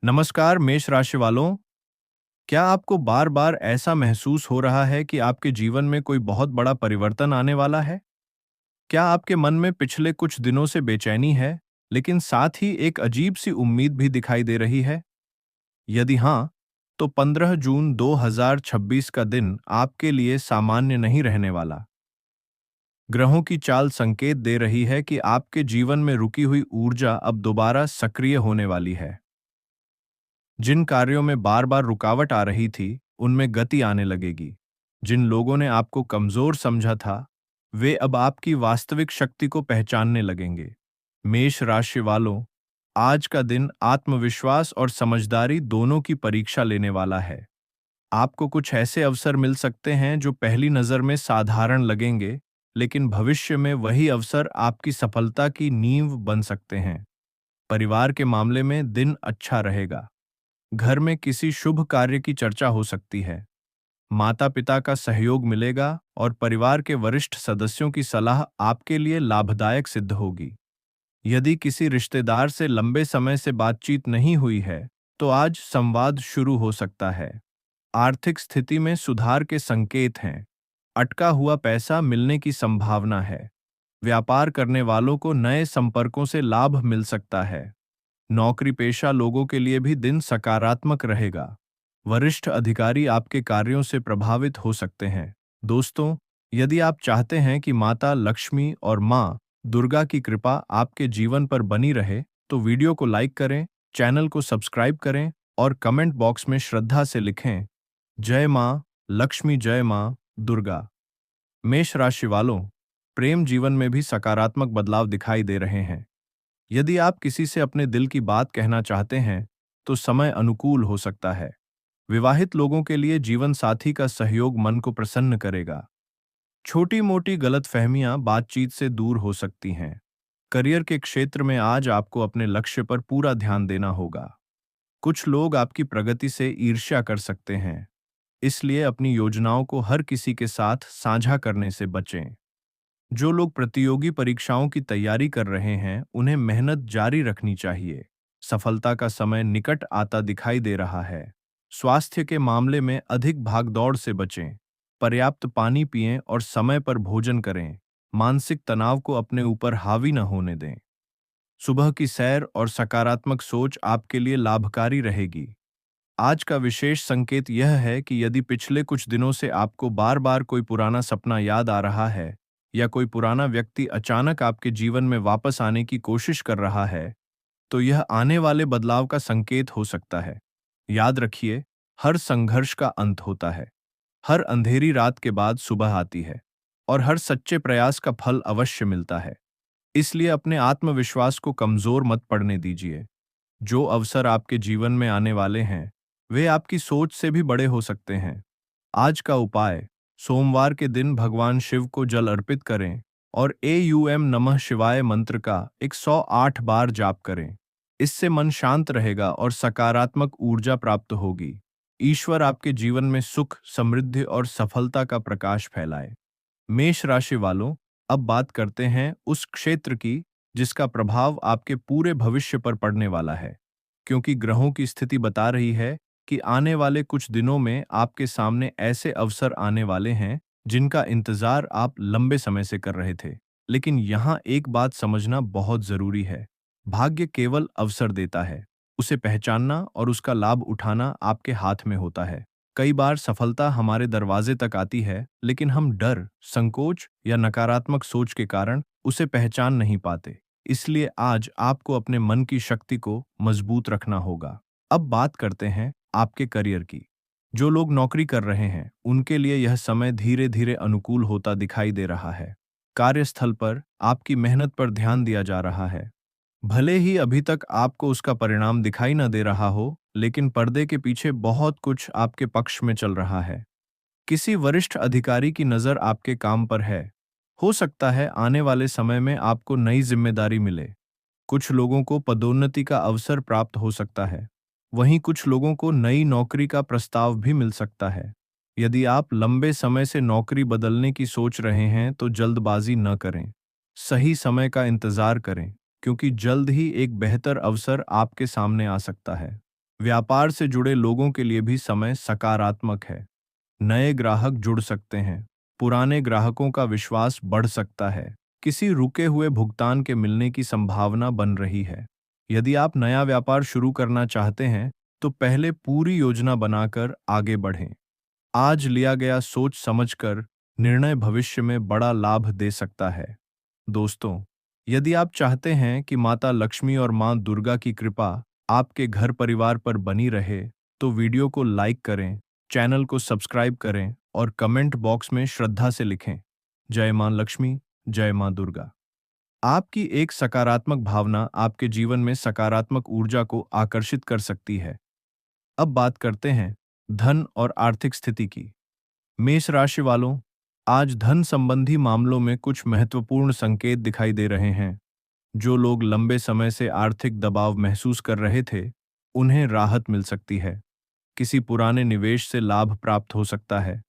नमस्कार मेष राशि वालों। क्या आपको बार बार ऐसा महसूस हो रहा है कि आपके जीवन में कोई बहुत बड़ा परिवर्तन आने वाला है? क्या आपके मन में पिछले कुछ दिनों से बेचैनी है, लेकिन साथ ही एक अजीब सी उम्मीद भी दिखाई दे रही है? यदि हाँ, तो 15 जून 2026 का दिन आपके लिए सामान्य नहीं रहने वाला। ग्रहों की चाल संकेत दे रही है कि आपके जीवन में रुकी हुई ऊर्जा अब दोबारा सक्रिय होने वाली है। जिन कार्यों में बार बार रुकावट आ रही थी, उनमें गति आने लगेगी। जिन लोगों ने आपको कमजोर समझा था, वे अब आपकी वास्तविक शक्ति को पहचानने लगेंगे। मेष राशि वालों, आज का दिन आत्मविश्वास और समझदारी दोनों की परीक्षा लेने वाला है। आपको कुछ ऐसे अवसर मिल सकते हैं जो पहली नजर में साधारण लगेंगे, लेकिन भविष्य में वही अवसर आपकी सफलता की नींव बन सकते हैं। परिवार के मामले में दिन अच्छा रहेगा। घर में किसी शुभ कार्य की चर्चा हो सकती है। माता पिता का सहयोग मिलेगा और परिवार के वरिष्ठ सदस्यों की सलाह आपके लिए लाभदायक सिद्ध होगी। यदि किसी रिश्तेदार से लंबे समय से बातचीत नहीं हुई है, तो आज संवाद शुरू हो सकता है। आर्थिक स्थिति में सुधार के संकेत हैं। अटका हुआ पैसा मिलने की संभावना है। व्यापार करने वालों को नए संपर्कों से लाभ मिल सकता है। नौकरी पेशा लोगों के लिए भी दिन सकारात्मक रहेगा। वरिष्ठ अधिकारी आपके कार्यों से प्रभावित हो सकते हैं। दोस्तों, यदि आप चाहते हैं कि माता लक्ष्मी और माँ दुर्गा की कृपा आपके जीवन पर बनी रहे, तो वीडियो को लाइक करें, चैनल को सब्सक्राइब करें और कमेंट बॉक्स में श्रद्धा से लिखें, जय माँ लक्ष्मी, जय माँ दुर्गा। मेष राशि वालों, प्रेम जीवन में भी सकारात्मक बदलाव दिखाई दे रहे हैं। यदि आप किसी से अपने दिल की बात कहना चाहते हैं, तो समय अनुकूल हो सकता है। विवाहित लोगों के लिए जीवन साथी का सहयोग मन को प्रसन्न करेगा। छोटी मोटी गलतफहमियां बातचीत से दूर हो सकती हैं। करियर के क्षेत्र में आज आपको अपने लक्ष्य पर पूरा ध्यान देना होगा। कुछ लोग आपकी प्रगति से ईर्ष्या कर सकते हैं, इसलिए अपनी योजनाओं को हर किसी के साथ साझा करने से बचें। जो लोग प्रतियोगी परीक्षाओं की तैयारी कर रहे हैं, उन्हें मेहनत जारी रखनी चाहिए। सफलता का समय निकट आता दिखाई दे रहा है। स्वास्थ्य के मामले में अधिक भागदौड़ से बचें। पर्याप्त पानी पिएं और समय पर भोजन करें। मानसिक तनाव को अपने ऊपर हावी न होने दें। सुबह की सैर और सकारात्मक सोच आपके लिए लाभकारी रहेगी। आज का विशेष संकेत यह है कि यदि पिछले कुछ दिनों से आपको बार बार कोई पुराना सपना याद आ रहा है, या कोई पुराना व्यक्ति अचानक आपके जीवन में वापस आने की कोशिश कर रहा है, तो यह आने वाले बदलाव का संकेत हो सकता है। याद रखिए, हर संघर्ष का अंत होता है। हर अंधेरी रात के बाद सुबह आती है, और हर सच्चे प्रयास का फल अवश्य मिलता है। इसलिए अपने आत्मविश्वास को कमजोर मत पड़ने दीजिए। जो अवसर आपके जीवन में आने वाले हैं, वे आपकी सोच से भी बड़े हो सकते हैं। आज का उपाय: सोमवार के दिन भगवान शिव को जल अर्पित करें और एयूएम नमः शिवाय मंत्र का 108 बार जाप करें। इससे मन शांत रहेगा और सकारात्मक ऊर्जा प्राप्त होगी। ईश्वर आपके जीवन में सुख, समृद्धि और सफलता का प्रकाश फैलाए। मेष राशि वालों, अब बात करते हैं उस क्षेत्र की जिसका प्रभाव आपके पूरे भविष्य पर पड़ने वाला है। क्योंकि ग्रहों की स्थिति बता रही है कि आने वाले कुछ दिनों में आपके सामने ऐसे अवसर आने वाले हैं जिनका इंतजार आप लंबे समय से कर रहे थे। लेकिन यहाँ एक बात समझना बहुत जरूरी है। भाग्य केवल अवसर देता है, उसे पहचानना और उसका लाभ उठाना आपके हाथ में होता है। कई बार सफलता हमारे दरवाजे तक आती है, लेकिन हम डर, संकोच या नकारात्मक सोच के कारण उसे पहचान नहीं पाते। इसलिए आज आपको अपने मन की शक्ति को मजबूत रखना होगा। अब बात करते हैं आपके करियर की। जो लोग नौकरी कर रहे हैं, उनके लिए यह समय धीरे धीरे अनुकूल होता दिखाई दे रहा है। कार्यस्थल पर आपकी मेहनत पर ध्यान दिया जा रहा है। भले ही अभी तक आपको उसका परिणाम दिखाई न दे रहा हो, लेकिन पर्दे के पीछे बहुत कुछ आपके पक्ष में चल रहा है। किसी वरिष्ठ अधिकारी की नज़र आपके काम पर है। हो सकता है आने वाले समय में आपको नई जिम्मेदारी मिले। कुछ लोगों को पदोन्नति का अवसर प्राप्त हो सकता है। वहीं कुछ लोगों को नई नौकरी का प्रस्ताव भी मिल सकता है। यदि आप लंबे समय से नौकरी बदलने की सोच रहे हैं, तो जल्दबाजी न करें। सही समय का इंतजार करें, क्योंकि जल्द ही एक बेहतर अवसर आपके सामने आ सकता है। व्यापार से जुड़े लोगों के लिए भी समय सकारात्मक है। नए ग्राहक जुड़ सकते हैं। पुराने ग्राहकों का विश्वास बढ़ सकता है। किसी रुके हुए भुगतान के मिलने की संभावना बन रही है। यदि आप नया व्यापार शुरू करना चाहते हैं, तो पहले पूरी योजना बनाकर आगे बढ़ें। आज लिया गया सोच समझकर निर्णय भविष्य में बड़ा लाभ दे सकता है। दोस्तों, यदि आप चाहते हैं कि माता लक्ष्मी और मां दुर्गा की कृपा आपके घर परिवार पर बनी रहे, तो वीडियो को लाइक करें, चैनल को सब्सक्राइब करें और कमेंट बॉक्स में श्रद्धा से लिखें, जय मां लक्ष्मी, जय मां दुर्गा। आपकी एक सकारात्मक भावना आपके जीवन में सकारात्मक ऊर्जा को आकर्षित कर सकती है। अब बात करते हैं धन और आर्थिक स्थिति की। मेष राशि वालों, आज धन संबंधी मामलों में कुछ महत्वपूर्ण संकेत दिखाई दे रहे हैं। जो लोग लंबे समय से आर्थिक दबाव महसूस कर रहे थे, उन्हें राहत मिल सकती है। किसी पुराने निवेश से लाभ प्राप्त हो सकता है।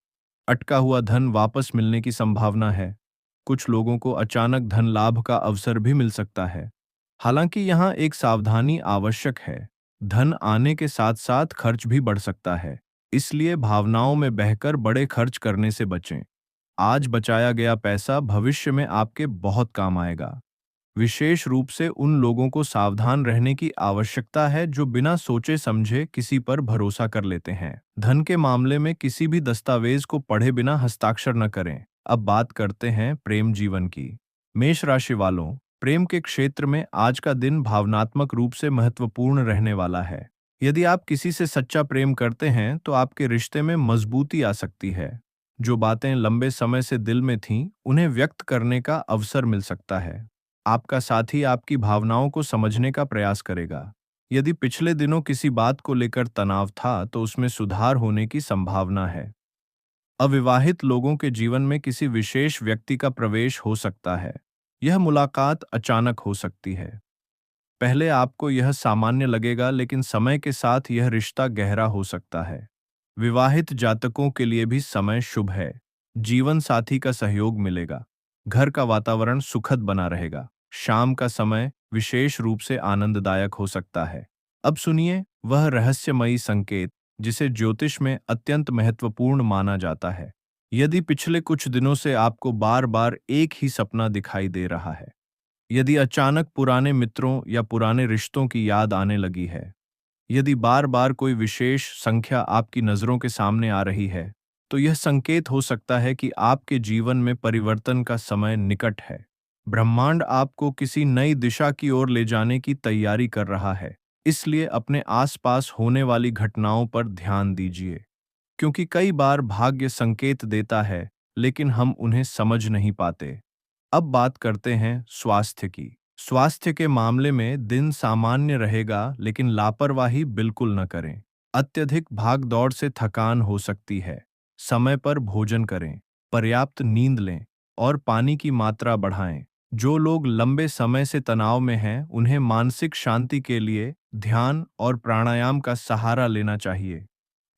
अटका हुआ धन वापस मिलने की संभावना है। कुछ लोगों को अचानक धन लाभ का अवसर भी मिल सकता है। हालांकि यहाँ एक सावधानी आवश्यक है। धन आने के साथ साथ खर्च भी बढ़ सकता है, इसलिए भावनाओं में बहकर बड़े खर्च करने से बचें। आज बचाया गया पैसा भविष्य में आपके बहुत काम आएगा। विशेष रूप से उन लोगों को सावधान रहने की आवश्यकता है जो बिना सोचे समझे किसी पर भरोसा कर लेते हैं। धन के मामले में किसी भी दस्तावेज को पढ़े बिना हस्ताक्षर न करें। अब बात करते हैं प्रेम जीवन की। मेष राशि वालों, प्रेम के क्षेत्र में आज का दिन भावनात्मक रूप से महत्वपूर्ण रहने वाला है। यदि आप किसी से सच्चा प्रेम करते हैं, तो आपके रिश्ते में मजबूती आ सकती है। जो बातें लंबे समय से दिल में थीं, उन्हें व्यक्त करने का अवसर मिल सकता है। आपका साथी आपकी भावनाओं को समझने का प्रयास करेगा। यदि पिछले दिनों किसी बात को लेकर तनाव था, तो उसमें सुधार होने की संभावना है। अविवाहित लोगों के जीवन में किसी विशेष व्यक्ति का प्रवेश हो सकता है। यह मुलाकात अचानक हो सकती है। पहले आपको यह सामान्य लगेगा, लेकिन समय के साथ यह रिश्ता गहरा हो सकता है। विवाहित जातकों के लिए भी समय शुभ है। जीवन साथी का सहयोग मिलेगा। घर का वातावरण सुखद बना रहेगा। शाम का समय विशेष रूप से आनंददायक हो सकता है। अब सुनिए वह रहस्यमयी संकेत जिसे ज्योतिष में अत्यंत महत्वपूर्ण माना जाता है। यदि पिछले कुछ दिनों से आपको बार बार एक ही सपना दिखाई दे रहा है, यदि अचानक पुराने मित्रों या पुराने रिश्तों की याद आने लगी है, यदि बार बार कोई विशेष संख्या आपकी नज़रों के सामने आ रही है, तो यह संकेत हो सकता है कि आपके जीवन में परिवर्तन का समय निकट है। ब्रह्मांड आपको किसी नई दिशा की ओर ले जाने की तैयारी कर रहा है। इसलिए अपने आसपास होने वाली घटनाओं पर ध्यान दीजिए, क्योंकि कई बार भाग्य संकेत देता है, लेकिन हम उन्हें समझ नहीं पाते। अब बात करते हैं स्वास्थ्य की। स्वास्थ्य के मामले में दिन सामान्य रहेगा, लेकिन लापरवाही बिल्कुल न करें। अत्यधिक भाग-दौड़ से थकान हो सकती है। समय पर भोजन करें, पर्याप्त नींद लें और पानी की मात्रा बढ़ाएं। जो लोग लंबे समय से तनाव में हैं, उन्हें मानसिक शांति के लिए ध्यान और प्राणायाम का सहारा लेना चाहिए।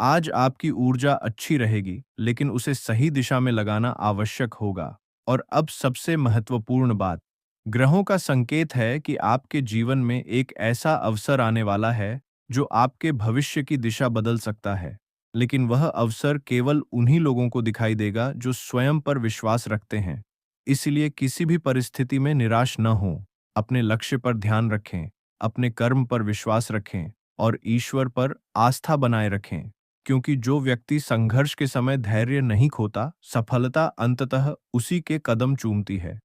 आज आपकी ऊर्जा अच्छी रहेगी, लेकिन उसे सही दिशा में लगाना आवश्यक होगा। और अब सबसे महत्वपूर्ण बात, ग्रहों का संकेत है कि आपके जीवन में एक ऐसा अवसर आने वाला है जो आपके भविष्य की दिशा बदल सकता है। लेकिन वह अवसर केवल उन्हीं लोगों को दिखाई देगा जो स्वयं पर विश्वास रखते हैं। इसलिए किसी भी परिस्थिति में निराश न हों। अपने लक्ष्य पर ध्यान रखें, अपने कर्म पर विश्वास रखें और ईश्वर पर आस्था बनाए रखें। क्योंकि जो व्यक्ति संघर्ष के समय धैर्य नहीं खोता, सफलता अंततः उसी के कदम चूमती है।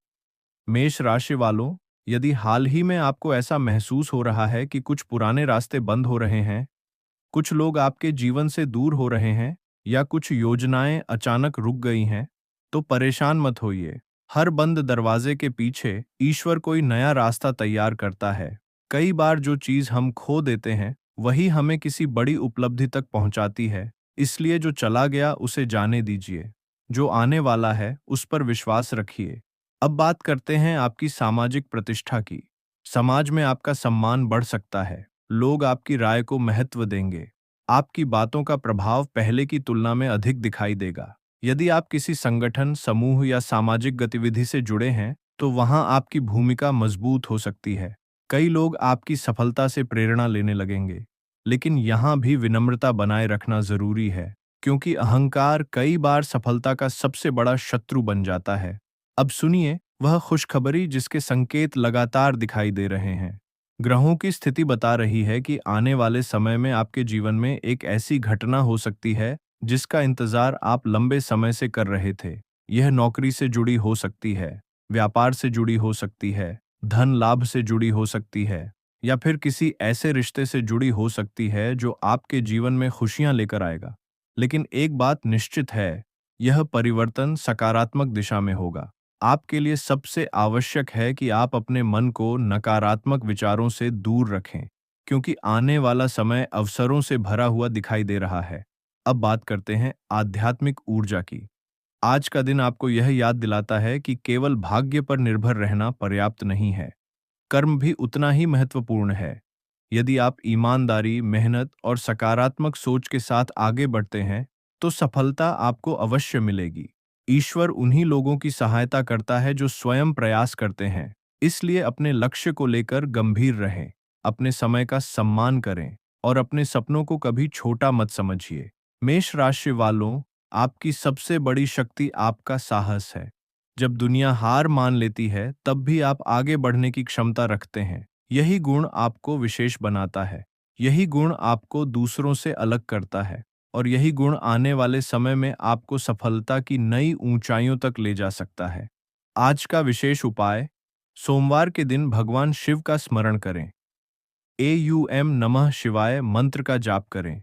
मेष राशि वालों, यदि हाल ही में आपको ऐसा महसूस हो रहा है कि कुछ पुराने रास्ते बंद हो रहे हैं, कुछ लोग आपके जीवन से दूर हो रहे हैं या कुछ योजनाएं अचानक रुक गई हैं, तो परेशान मत होइए। हर बंद दरवाजे के पीछे ईश्वर कोई नया रास्ता तैयार करता है। कई बार जो चीज हम खो देते हैं, वही हमें किसी बड़ी उपलब्धि तक पहुंचाती है। इसलिए जो चला गया उसे जाने दीजिए। जो आने वाला है उस पर विश्वास रखिए। अब बात करते हैं आपकी सामाजिक प्रतिष्ठा की। समाज में आपका सम्मान बढ़ सकता है। लोग आपकी राय को महत्व देंगे। आपकी बातों का प्रभाव पहले की तुलना में अधिक दिखाई देगा। यदि आप किसी संगठन, समूह या सामाजिक गतिविधि से जुड़े हैं, तो वहां आपकी भूमिका मजबूत हो सकती है। कई लोग आपकी सफलता से प्रेरणा लेने लगेंगे। लेकिन यहाँ भी विनम्रता बनाए रखना जरूरी है, क्योंकि अहंकार कई बार सफलता का सबसे बड़ा शत्रु बन जाता है। अब सुनिए वह खुशखबरी जिसके संकेत लगातार दिखाई दे रहे हैं। ग्रहों की स्थिति बता रही है कि आने वाले समय में आपके जीवन में एक ऐसी घटना हो सकती है जिसका इंतजार आप लंबे समय से कर रहे थे। यह नौकरी से जुड़ी हो सकती है, व्यापार से जुड़ी हो सकती है, धन लाभ से जुड़ी हो सकती है, या फिर किसी ऐसे रिश्ते से जुड़ी हो सकती है जो आपके जीवन में खुशियां लेकर आएगा। लेकिन एक बात निश्चित है, यह परिवर्तन सकारात्मक दिशा में होगा। आपके लिए सबसे आवश्यक है कि आप अपने मन को नकारात्मक विचारों से दूर रखें, क्योंकि आने वाला समय अवसरों से भरा हुआ दिखाई दे रहा है। अब बात करते हैं आध्यात्मिक ऊर्जा की। आज का दिन आपको यह याद दिलाता है कि केवल भाग्य पर निर्भर रहना पर्याप्त नहीं है। कर्म भी उतना ही महत्वपूर्ण है। यदि आप ईमानदारी, मेहनत और सकारात्मक सोच के साथ आगे बढ़ते हैं, तो सफलता आपको अवश्य मिलेगी। ईश्वर उन्हीं लोगों की सहायता करता है जो स्वयं प्रयास करते हैं। इसलिए अपने लक्ष्य को लेकर गंभीर रहें, अपने समय का सम्मान करें और अपने सपनों को कभी छोटा मत समझिए। मेष राशि वालों, आपकी सबसे बड़ी शक्ति आपका साहस है। जब दुनिया हार मान लेती है, तब भी आप आगे बढ़ने की क्षमता रखते हैं। यही गुण आपको विशेष बनाता है। यही गुण आपको दूसरों से अलग करता है। और यही गुण आने वाले समय में आपको सफलता की नई ऊंचाइयों तक ले जा सकता है। आज का विशेष उपाय: सोमवार के दिन भगवान शिव का स्मरण करें। एयूएम नमः शिवाय मंत्र का जाप करें।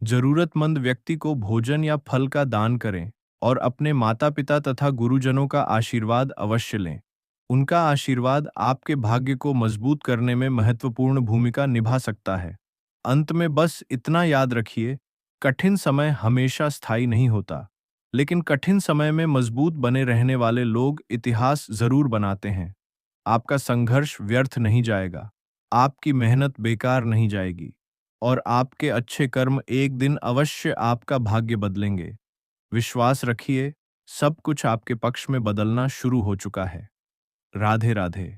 जरूरतमंद व्यक्ति को भोजन या फल का दान करें और अपने माता पिता तथा गुरुजनों का आशीर्वाद अवश्य लें। उनका आशीर्वाद आपके भाग्य को मजबूत करने में महत्वपूर्ण भूमिका निभा सकता है। अंत में बस इतना याद रखिए, कठिन समय हमेशा स्थायी नहीं होता, लेकिन कठिन समय में मजबूत बने रहने वाले लोग इतिहास जरूर बनाते हैं। आपका संघर्ष व्यर्थ नहीं जाएगा, आपकी मेहनत बेकार नहीं जाएगी, और आपके अच्छे कर्म एक दिन अवश्य आपका भाग्य बदलेंगे। विश्वास रखिए, सब कुछ आपके पक्ष में बदलना शुरू हो चुका है। राधे राधे।